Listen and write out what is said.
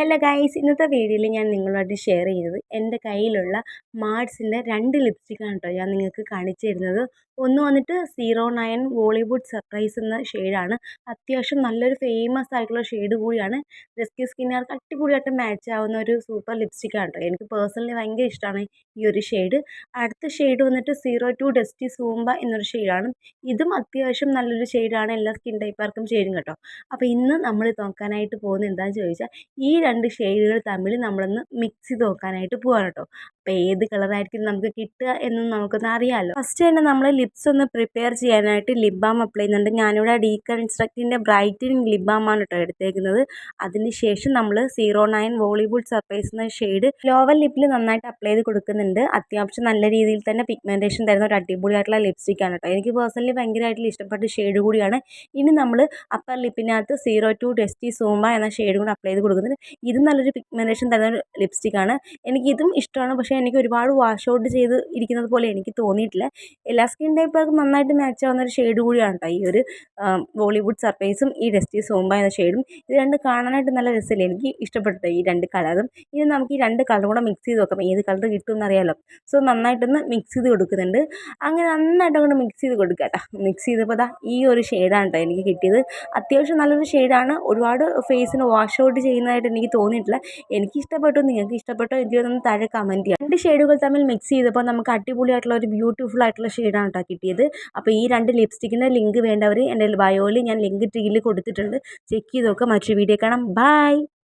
Hello guys, ഇന്നത്തെ വീഡിയോയിൽ ഞാൻ നിങ്ങളുമായിട്ട് ഷെയർ ചെയ്യുന്നത് എൻ്റെ കയ്യിലുള്ള മാർസിൻ്റെ 2 ലിപ്സ്റ്റിക്കാണ് കേട്ടോ ഞാൻ നിങ്ങൾക്ക് കാണിച്ചു തരുന്നത്. ഒന്ന് വന്നിട്ട് 09 ബോളിവുഡ് സർപ്രൈസ് എന്ന ഷെയ്ഡാണ്. അത്യാവശ്യം നല്ലൊരു ഫേമസ് ആയിട്ടുള്ള ഷെയ്ഡ് കൂടിയാണ്. ഡസ്കി സ്കിന്നുകാർക്ക് അടിപൊളിയായിട്ട് മാച്ച് ആവുന്ന ഒരു സൂപ്പർ ലിപ്സ്റ്റിക്കാണ് കേട്ടോ. എനിക്ക് പേഴ്സണലി ഭയങ്കര ഇഷ്ടമാണ് ഈ ഒരു ഷെയ്ഡ്. അടുത്ത ഷെയ്ഡ് വന്നിട്ട് 02 ഡസ്റ്റി സൂംബ എന്നൊരു ഷെയ്ഡാണ്. ഇതും അത്യാവശ്യം നല്ലൊരു ഷെയ്ഡാണ്, എല്ലാ സ്കിൻ ടൈപ്പുകാർക്കും ചേരും കേട്ടോ. അപ്പോൾ ഇന്ന് നമ്മൾ നോക്കാനായിട്ട് പോകുന്നത് എന്താണെന്ന് ചോദിച്ചാൽ ഈ 2 ഷെയ്ഡുകൾ തമ്മിൽ നമ്മളൊന്ന് മിക്സ് ചെയ്ത് നോക്കാനായിട്ട് പോവാണ് കേട്ടോ. അപ്പോൾ ഏത് കളറായിരിക്കും നമുക്ക് കിട്ടുക എന്ന് നമുക്കൊന്ന് അറിയാമല്ലോ. ഫസ്റ്റ് തന്നെ നമ്മൾ ലിപ്സ് ഒന്ന് പ്രിപ്പയർ ചെയ്യാനായിട്ട് ലിപ് ബാം അപ്ലൈ ചെയ്യുന്നുണ്ട്. ഞാനിവിടെ ഡീകൺസ്ട്രക്റ്റിൻ്റെ ബ്രൈറ്റനിങ് ലിപ് ബാമാണ് കേട്ടോ എടുത്തേക്കുന്നത്. അതിനുശേഷം നമ്മൾ 09 ബോളിവുഡ് സർപ്രൈസ് എന്ന ഷെയ്ഡ് ലോവർ ലിപ്പിൽ നന്നായിട്ട് അപ്ലൈ ചെയ്ത് കൊടുക്കുന്നുണ്ട്. അത്യാവശ്യം നല്ല രീതിയിൽ തന്നെ പിഗ്മെൻറ്റേഷൻ തരുന്ന ഒരു അടിപൊളിയായിട്ടുള്ള ലിപ്സ്റ്റിക്കാണ് കേട്ടോ. എനിക്ക് പേഴ്സണലി ഭയങ്കരമായിട്ട് ഇഷ്ടപ്പെട്ട ഷെയ്ഡ് കൂടിയാണ്. ഇനി നമ്മൾ അപ്പർ ലിപ്പിനകത്ത് 02 ഡസ്റ്റി സൂംബ എന്ന ഷെയ്ഡ് കൂടെ അപ്ലൈ ചെയ്ത് കൊടുക്കുന്നുണ്ട്. ഇത് നല്ലൊരു പിഗ്മെൻറ്റേഷൻ തരുന്ന ഒരു ലിപ്സ്റ്റിക്കാണ്. എനിക്കിതും ഇഷ്ടമാണ്, പക്ഷേ എനിക്ക് ഒരുപാട് വാഷ് ഔട്ട് ചെയ്ത് ഇരിക്കുന്നത് പോലെ എനിക്ക് തോന്നിയിട്ടില്ല. എല്ലാ സ്കിൻ ടൈപ്പുകാർക്കും നന്നായിട്ട് മാച്ച് ആവുന്ന ഒരു ഷെയ്ഡ് കൂടിയാണ് കേട്ടോ ഈ ഒരു ബോളിവുഡ് സർപ്രൈസും ഈ ഡസ്റ്റി സൂംബ എന്ന ഷെയ്ഡും. ഇത് രണ്ട് കാണാനായിട്ട് നല്ല രസമില്ല, എനിക്ക് ഇഷ്ടപ്പെട്ടു ഈ 2 കളറും. ഇനി നമുക്ക് ഈ 2 കളറും കൂടെ മിക്സ് ചെയ്ത് നോക്കാം, ഏത് കളർ കിട്ടും എന്നറിയാമല്ലോ. സോ നന്നായിട്ടൊന്ന് മിക്സ് ചെയ്ത് കൊടുക്കുന്നുണ്ട്. അങ്ങനെ നന്നായിട്ട് അങ്ങോട്ട് മിക്സ് ചെയ്ത് കൊടുക്കുക കേട്ടോ. മിക്സ് ചെയ്തപ്പോൾ ഈ ഒരു ഷെയ്ഡാണ് കേട്ടോ എനിക്ക് കിട്ടിയത്. അത്യാവശ്യം നല്ലൊരു ഷെയ്ഡാണ്. ഒരുപാട് ഫേസിന് വാഷ് ഔട്ട് ചെയ്യുന്നതായിട്ട് എനിക്ക് തോന്നിയിട്ടില്ല. എനിക്ക് ഇഷ്ടപ്പെട്ടു, നിങ്ങൾക്ക് ഇഷ്ടപ്പെട്ടോ എനിക്കൊന്ന് താഴെ കമൻറ്റ് ചെയ്യാം. 2 ഷെയ്ഡുകൾ തമ്മിൽ മിക്സ് ചെയ്തപ്പോൾ നമുക്ക് അടിപൊളിയായിട്ടുള്ള ഒരു ബ്യൂട്ടിഫുൾ ആയിട്ടുള്ള ഷെയ്ഡാണ് കേട്ടോ കിട്ടിയത്. അപ്പോൾ ഈ 2 ലിപ്സ്റ്റിക്കിൻ്റെ ലിങ്ക് വേണ്ടവർ എൻ്റെ ബയോയിൽ ഞാൻ ലിങ്ക് ട്രീയിൽ കൊടുത്തിട്ടുണ്ട്. ചെക്ക് ചെയ്ത് നോക്കുക. മറ്റൊരു വീഡിയോ കാണാം. ബൈ.